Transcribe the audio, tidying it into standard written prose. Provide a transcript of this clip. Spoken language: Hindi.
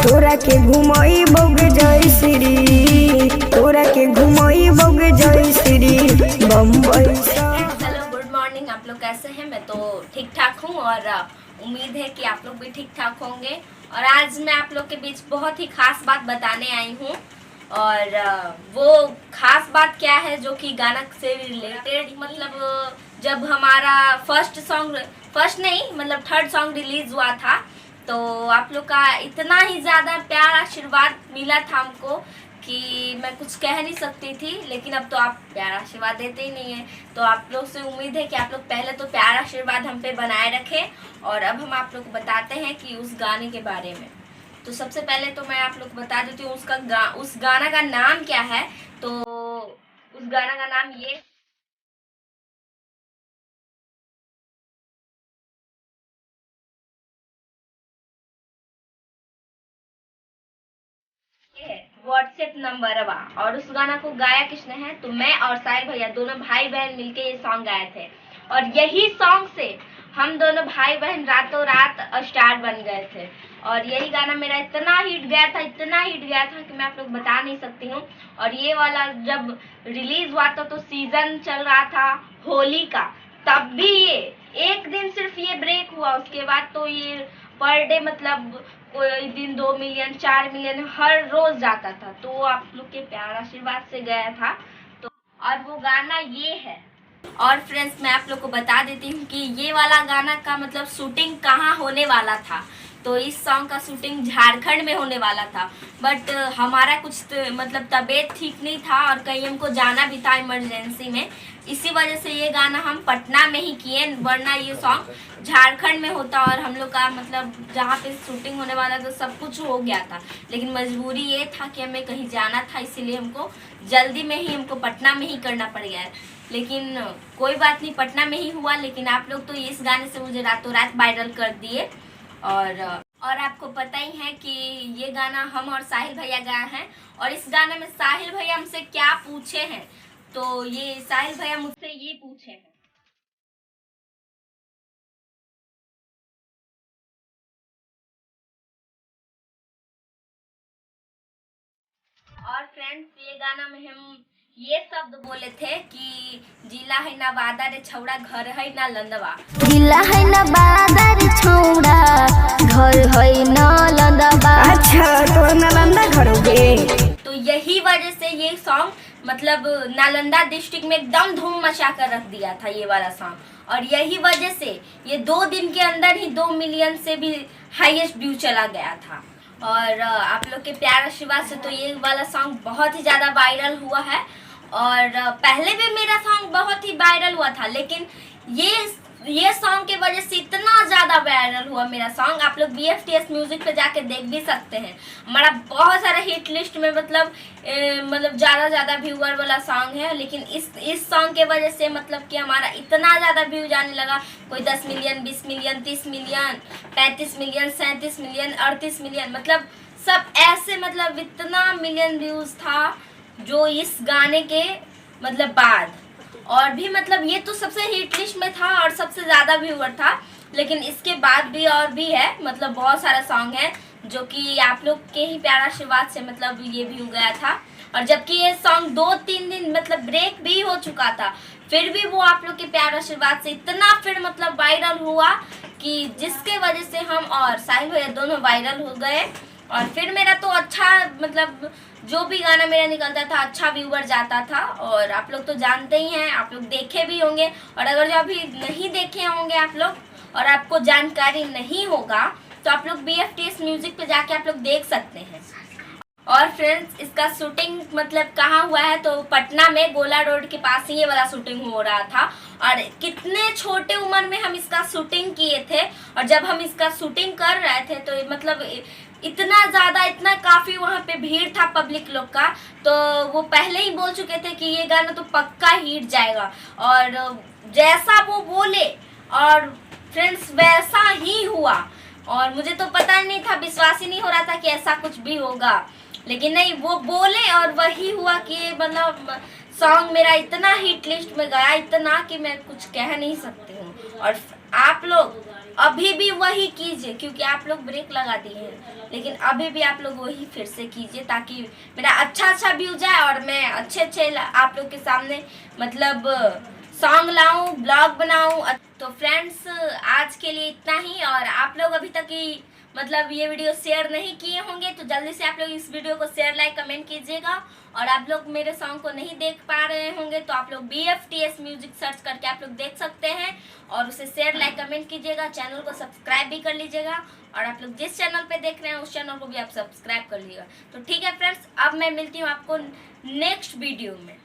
तोरा के घुमई बोग जय श्री, तोरा के घुमई बोग जय Shri Bombay. Hello good morning, आप लोग कैसे हैं? मैं तो ठीक ठाक हूँ और उम्मीद है कि आप लोग भी ठीक ठाक होंगे। और आज मैं आप लोग के बीच बहुत ही खास बात बताने आई हूँ और वो खास बात क्या है जो कि गाना से रिलेटेड, मतलब जब हमारा फर्स्ट थर्ड सॉन्ग रिलीज हुआ था तो आप लोग का इतना ही ज़्यादा प्यार आशीर्वाद मिला था हमको कि मैं कुछ कह नहीं सकती थी। लेकिन अब तो आप प्यार आशीर्वाद देते ही नहीं है, तो आप लोग से उम्मीद है कि आप लोग पहले तो प्यार आशीर्वाद हम पे बनाए रखें। और अब हम आप लोग को बताते हैं कि उस गाने के बारे में। तो सबसे पहले तो मैं आप लोग को बता देती हूँ उस गाना का नाम क्या है। तो उस गाना का नाम ये है, व्हाट्सएप नंबर वा। और उस गाना को गाया किसने है? तो मैं और साहिल भैया दोनों भाई बहन मिलके ये सॉन्ग गाए थे। और यही सॉन्ग से हम दोनों भाई बहन रातों रात स्टार बन गए थे। और यही गाना मेरा इतना हिट गया था, इतना हिट गया था कि मैं आप लोग बता नहीं सकती हूँ। और ये वाला जब रिलीज हुआ था तो सीजन चल रहा था होली का, तब भी ये एक दिन सिर्फ ये ब्रेक हुआ, उसके बाद तो ये पर डे मतलब कोई दिन 2 मिलियन 4 मिलियन हर रोज जाता था। तो आप लोग के प्यार आशीर्वाद से गया था। तो और वो गाना ये है। और फ्रेंड्स मैं आप लोग को बता देती हूँ कि ये वाला गाना का मतलब शूटिंग कहाँ होने वाला था। तो इस सॉन्ग का शूटिंग झारखंड में होने वाला था, बट हमारा कुछ मतलब तबीयत ठीक नहीं था और कहीं हमको जाना भी था इमरजेंसी में। इसी वजह से ये गाना हम पटना में ही किए, वरना ये सॉन्ग झारखंड में होता और हम लोग का मतलब जहाँ पे शूटिंग होने वाला था सब कुछ हो गया था। लेकिन मजबूरी ये था कि हमें कहीं जाना था, इसीलिए हमको जल्दी में ही हमको पटना में ही करना पड़ गया है। लेकिन कोई बात नहीं, पटना में ही हुआ। लेकिन आप लोग तो इस गाने से मुझे रातों रात वायरल कर दिए। और आपको पता ही है कि ये गाना हम और साहिल भैया गाए हैं। और इस गाने में साहिल भैया हमसे क्या पूछे हैं, तो ये साहिल भैया मुझसे ये पूछे हैं। और फ्रेंड्स ये गाना में हम ये शब्द बोले थे कि जिला है ना वादा रे छौड़ा, घर है ना लंदवा। जिला है ना वादा रे छौड़ा, घर है ना लंदवा। अच्छा तो नालंदा घर हो गए। तो यही वजह से ये सॉन्ग मतलब नालंदा डिस्ट्रिक्ट में एकदम धूम मचा कर रख दिया था ये वाला सॉन्ग। और यही वजह से ये 2 दिन के अंदर ही 2 मिलियन से भी हाईएस्ट व्यू चला गया था। और आप लोग के प्यार आशीर्वाद से तो ये वाला सॉन्ग बहुत ही ज़्यादा वायरल हुआ है। और पहले भी मेरा सॉन्ग बहुत ही वायरल हुआ था, लेकिन ये सॉन्ग की वजह से इतना ज़्यादा वायरल हुआ मेरा सॉन्ग। आप लोग BFTS म्यूजिक पे जाके देख भी सकते हैं। हमारा बहुत सारा हिट लिस्ट में मतलब ज़्यादा व्यूअर वाला सॉन्ग है। लेकिन इस सॉन्ग के वजह से मतलब कि हमारा इतना ज़्यादा व्यू जाने लगा। कोई 10 million 20 million 30 million 35 million 37 million 38 million, मतलब सब ऐसे मतलब इतना मिलियन व्यूज़ था जो इस गाने के मतलब बाद। और भी मतलब ये तो सबसे हिट लिस्ट में था और सबसे ज़्यादा व्यूअर था। लेकिन इसके बाद भी और भी है, मतलब बहुत सारा सॉन्ग है जो कि आप लोग के ही प्यार आशीर्वाद से मतलब ये व्यू गया था। और जबकि ये सॉन्ग 2-3 दिन मतलब ब्रेक भी हो चुका था, फिर भी वो आप लोग के प्यार आशीर्वाद से इतना फिर मतलब वायरल हुआ कि जिसके वजह से हम और साहिल भैया दोनों वायरल हो गए। और फिर मेरा तो अच्छा मतलब जो भी गाना मेरा निकलता था अच्छा व्यूवर जाता था। और आप लोग तो जानते ही हैं, आप लोग देखे भी होंगे। और अगर जो अभी नहीं देखे होंगे आप लोग और आपको जानकारी नहीं होगा तो आप लोग BFTS म्यूजिक पे जाके आप लोग देख सकते हैं। और फ्रेंड्स इसका शूटिंग मतलब कहाँ हुआ है, तो पटना में गोला रोड के पास ही ये वाला शूटिंग हो रहा था। और कितने छोटे उम्र में हम इसका शूटिंग किए थे। और जब हम इसका शूटिंग कर रहे थे तो मतलब इतना ज़्यादा इतना काफ़ी वहाँ पे भीड़ था पब्लिक लोग का। तो वो पहले ही बोल चुके थे कि ये गाना तो पक्का हिट जाएगा। और जैसा वो बोले और फ्रेंड्स वैसा ही हुआ। और मुझे तो पता नहीं था, विश्वास ही नहीं हो रहा था कि ऐसा कुछ भी होगा। लेकिन नहीं, वो बोले और वही हुआ कि मतलब सॉन्ग मेरा इतना हिट लिस्ट में गया, इतना कि मैं कुछ कह नहीं सकती हूँ। और आप लोग अभी भी वही कीजिए, क्योंकि आप लोग ब्रेक लगा दिए हैं, लेकिन अभी भी आप लोग वही फिर से कीजिए ताकि मेरा अच्छा व्यू जाए और मैं अच्छे आप लोग के सामने मतलब सॉन्ग लाऊं, ब्लॉग बनाऊं। तो फ्रेंड्स आज के लिए इतना ही, और आप लोग अभी तक ही मतलब ये वीडियो शेयर नहीं किए होंगे तो जल्दी से आप लोग इस वीडियो को शेयर लाइक कमेंट कीजिएगा। और आप लोग मेरे सॉन्ग को नहीं देख पा रहे होंगे तो आप लोग BFTS म्यूजिक सर्च करके आप लोग देख सकते हैं और उसे शेयर लाइक कमेंट कीजिएगा। चैनल को सब्सक्राइब भी कर लीजिएगा, और आप लोग जिस चैनल पे देख रहे हैं उस चैनल को भी आप सब्सक्राइब कर लीजिएगा। तो ठीक है फ्रेंड्स, अब मैं मिलती हूँ आपको नेक्स्ट वीडियो में।